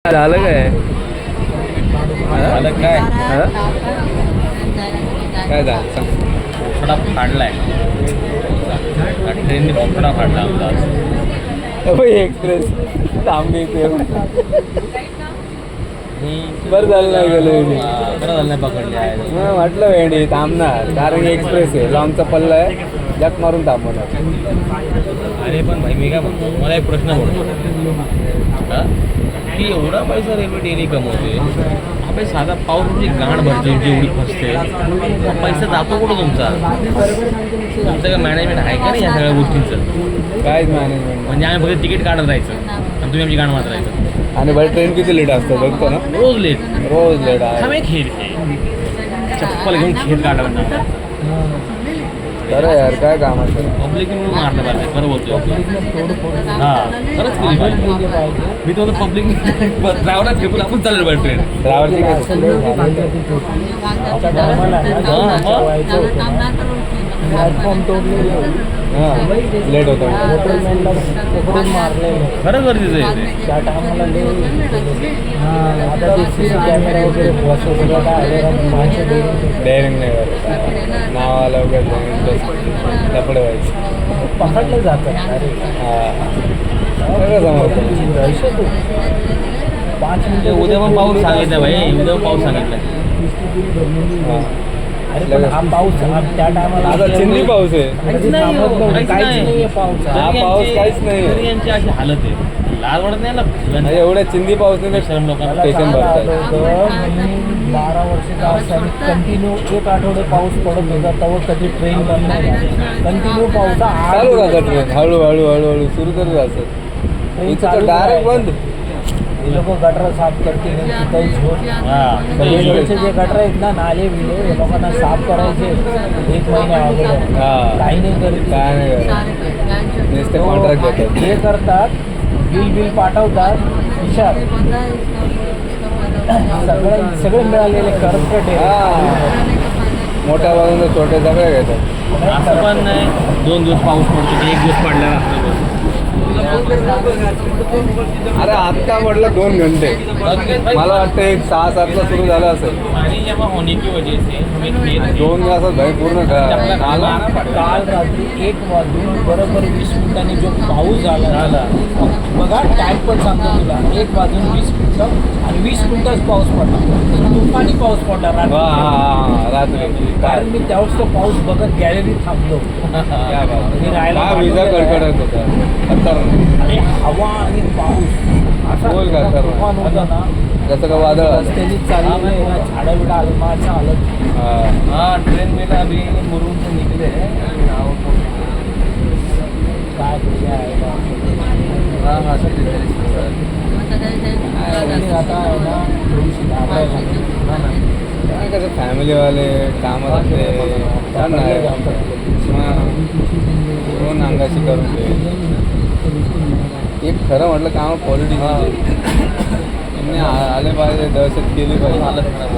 झालं काय झालं काय काय झालं सांग. बोकडा फाडलाय ट्रेनने बोकडा फाडला आमचा आज. एक्सप्रेस थांबली बरं झालं नाही गेलं बरं झालं नाही पकडले आहे. म्हटलं वेंडी थांबणार कारण एक्सप्रेस आहे लॉंगचा पल्ला आहे जग मारून थांबवणार. अरे पण भाई मी काय म्हणतो मला एक प्रश्न पडतो की एवढा पैसा रेल्वे डेली कमवते आपण साधा पाऊस म्हणजे गाण भरते तुमची एवढी फसते पैसा जातो कुठं तुमचा तुमचं काय मॅनेजमेंट आहे का नाही या सगळ्या गोष्टींचं काहीच मॅनेजमेंट म्हणजे आम्ही फक्त तिकीट काढत राहायचं आणि तुम्ही आमची गाण मारत राहायचं आणि बरं ट्रेन किती लेट असतं बघतो ना रोज लेट आहे हमें खेळ चप्पल घेऊन खेळ काढायला खरं यार काय काम असतं पब्लिक म्हणून मारलं पाहिजे खरं बोलतो हां खरंच केली पाहिजे मी तुम्हाला पब्लिक ड्रायव्हरला फेकून आपण चाललं पाहिजे ट्रेन ड्रायव्हरची लेट होतं खरं गरजेचं आहे त्या टायमाला आता कॅमेरा वगैरे डेअरिंग नाही करत नावाला वगैरे लफडे व्हायचं पकडलं जातं अरे सगळं जमवतं 5 मिनिटं उद्या पण पाऊस सांगितलं भाई उद्या पाऊस सांगितलं अरे पण हा पाऊस त्या टायमाला आता चिंदी पाऊस आहे काहीच नाही नाहीये पाऊस हा पाऊस काहीच नाही तरी यांची अशी हालत आहे लाल वाटत नाही ना एवढ्या चिंदी पाऊस नाही शरम लोकांना स्टेशन भरतात 12 वर्षाचा असताना कंटिन्यू 1 आठवडे पाऊस पडत होता तेव्हा कधी ट्रेन बंद नाही कंटिन्यू पाऊस चालू राहतात ट्रेन हळूहळू हळूहळू सुरू तरी राहतात इथं डायरेक्ट बंद हे लोक गटर साफ करतील तिथंही झोप जे गटर आहेत ना नाले बिले हे लोकांना साफ करायचे 1 महिना अगोदर काही नाही करत काय नाही करत नुसते कॉन्ट्रॅक्ट घेतात हे करतात बिल पाठवतात विचार सगळे मिळालेले कर्मकट मोठ्या बाजून छोटे सगळे घेतात असं पण नाही 2 दिवस पाऊस पडतो 1 दिवस पडला अरे आत्ता म्हटलं 2 घंटे मला वाटतं एक 6-7ला सुरू झालं असेल पाणी जमा होने की वजह से हमें 2 तासात भाई पूर्ण काल रात्री 1 वाजून बरोबर 20 मिनिटांनी जो पाऊस झाला बघा टाईम पण सांगतो तुला 1 वाजून 20 मिनिटं आणि 20 मिनिटच पाऊस पडला तुफानी पाऊस पडला रात्री कारण मी त्यावेळेस तो पाऊस बघत गॅलरीत थांबलो हा विजा कडकडत होता आणि हवा आणि पाऊस असा तुफान होता ना जसं का वादळ रस्त्याने चालले ना झाडं बिडं आलं माझं आलं हाँ ट्रेन में ना अभी मुरुम से निकले काय हाँ हाँ सब आता आहे ना थोडीशी कसं फॅमिलीवाले कामात असते म्हणून अंगाशी करून घे एक खरं म्हटलं काम पॉलिटिक्स आले पाहिजे दहशत केली पाहिजे हालत खराब